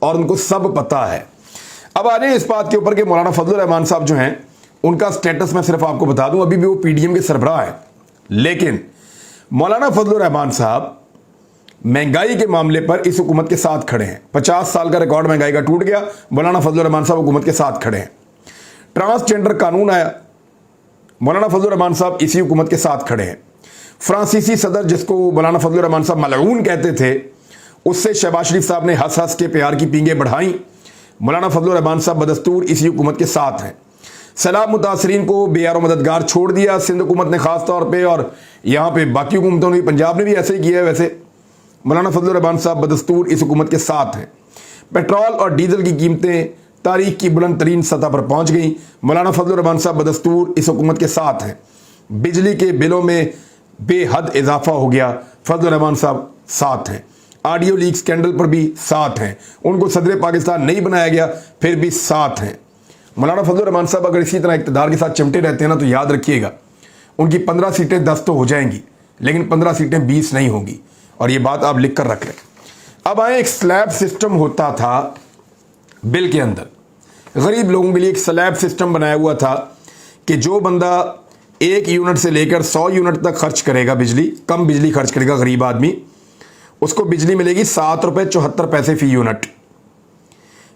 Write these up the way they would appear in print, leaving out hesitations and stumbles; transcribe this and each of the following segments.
और उनको सब पता है। अब आ जाए इस बात के ऊपर कि मौलाना फजलुर रहमान साहब जो हैं उनका स्टेटस मैं सिर्फ आपको बता दूं, अभी भी वो पीडीएम के सरबराह है, लेकिन मौलाना फजलुर रहमान साहब महंगाई के मामले पर इस हुकूमत के साथ खड़े हैं। 50 साल का रिकॉर्ड महंगाई का टूट गया, मौलाना फजलुर रहमान साहब हुकूमत के साथ खड़े हैं। ट्रांसजेंडर कानून आया, मौलाना फजलुर रहमान साहब इसी हुकूमत के साथ खड़े हैं। फ्रांसीसी सदर जिसको मौलाना फजलुर रहमान साहब मलऊन कहते थे, उससे शहबाज शरीफ साहब ने हंस हंस के प्यार की पींगे बढ़ाई। मौलाना फजलुर रहमान साहब बदस्तूर इसी हुकूमत के साथ हैं। सैलाब मुतासरीन को बेयारो मददगार छोड़ दिया सिंध हुकूमत ने खास तौर पे, और यहाँ पे बाकी हुकूमतों ने, पंजाब ने भी ऐसे ही किया है। वैसे मौलाना फजलुर रहमान साहब बदस्तूर इस हुकूमत के साथ हैं। पेट्रोल और डीजल की कीमतें तारीख की बुलंद तरीन सतह पर पहुंच गई, मौलाना फजलुर रहमान साहब बदस्तूर इस हुकूमत के साथ हैं। बिजली के बिलों में बेहद इजाफा हो गया, फजलुर रहमान साहब साथ हैं। ऑडियो लीक स्कैंडल पर भी साथ हैं, उनको सदर पाकिस्तान नहीं बनाया गया फिर भी साथ हैं। मौलाना फजलुर रहमान साहब अगर इसी तरह इक़्तिदार के साथ चिमटे रहते हैं ना, तो याद रखिएगा उनकी 15 सीटें 10 तो हो जाएंगी, लेकिन 15 सीटें 20 नहीं होंगी, और ये बात आप लिख कर रख लें। अब आए, एक स्लैब सिस्टम होता था बिल के अंदर, गरीब लोगों के लिए एक स्लैब सिस्टम बनाया हुआ था कि जो बंदा 1 यूनिट से लेकर 100 यूनिट तक खर्च करेगा बिजली, कम बिजली खर्च करेगा गरीब आदमी, उसको बिजली मिलेगी 7 रुपये 74 पैसे फी यूनिट।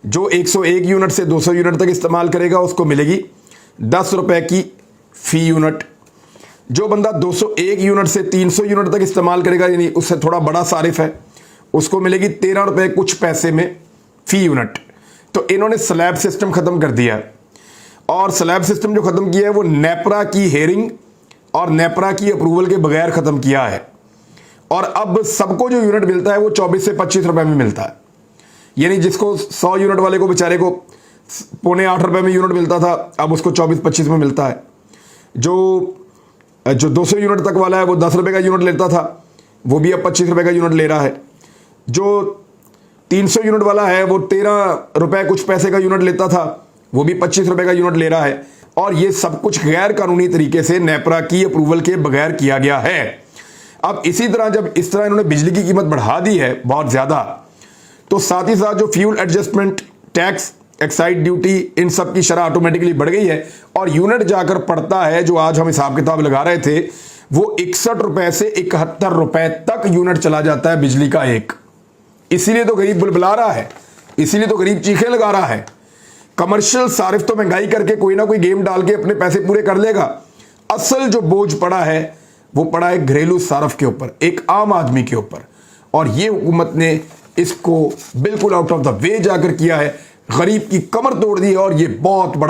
जो 101 यूनिट से 200 यूनिट तक इस्तेमाल करेगा उसको मिलेगी 10 रुपये की फी यूनिट। जो बंदा 201 यूनिट से 300 यूनिट तक इस्तेमाल करेगा, यानी उससे थोड़ा बड़ा सारिफ है, उसको मिलेगी 13 रुपये कुछ पैसे में फी यूनिट। तो इन्होंने स्लैब सिस्टम ख़त्म कर दिया, और स्लैब सिस्टम जो ख़त्म किया है वो नेपरा की हेयरिंग और नेपरा की अप्रूवल के बगैर ख़त्म किया है। और अब सबको जो यूनिट मिलता है वो 24 से 25 रुपये में मिलता है, यानी जिसको 100 यूनिट वाले को बेचारे को 7.25 रुपये में यूनिट मिलता था, अब उसको 24-25 में मिलता है। जो 200 यूनिट तक वाला है वो 10 रुपये का यूनिट लेता था, वो भी अब 25 रुपये का यूनिट ले रहा है। जो 300 यूनिट वाला है वो 13 रुपये कुछ पैसे का यूनिट लेता था, वो भी 25 रुपये का यूनिट ले रहा है। और ये सब कुछ गैर कानूनी तरीके से नेपरा की अप्रूवल के बगैर किया गया है। अब इसी तरह जब इस तरह इन्होंने बिजली की कीमत बढ़ा दी है बहुत ज़्यादा, तो साथ ही साथ जो fuel adjustment tax, excise duty, इन सब की शरह ऑटोमेटिकली बढ़ गई है, और यूनिट जाकर पड़ता है, जो आज हम हिसाब किताब लगा रहे थे, वो 61 रुपये से 71 रुपये तक यूनिट चला जाता है बिजली का एक। इसीलिए तो गरीब बुलबुला रहा है, इसीलिए तो गरीब चीखें लगा रहा है। कमर्शियल सारिफ तो महंगाई करके कोई ना कोई गेम डाल के अपने पैसे पूरे कर लेगा। असल जो बोझ पड़ा है वो पड़ा है घरेलू सारफ के ऊपर, एक आम आदमी के ऊपर, और ये हुकूमत ने इसको बिल्कुल आउट ऑफ द वे जाकर किया है, गरीब की कमर तोड़ दी है, और ये बहुत बड़ा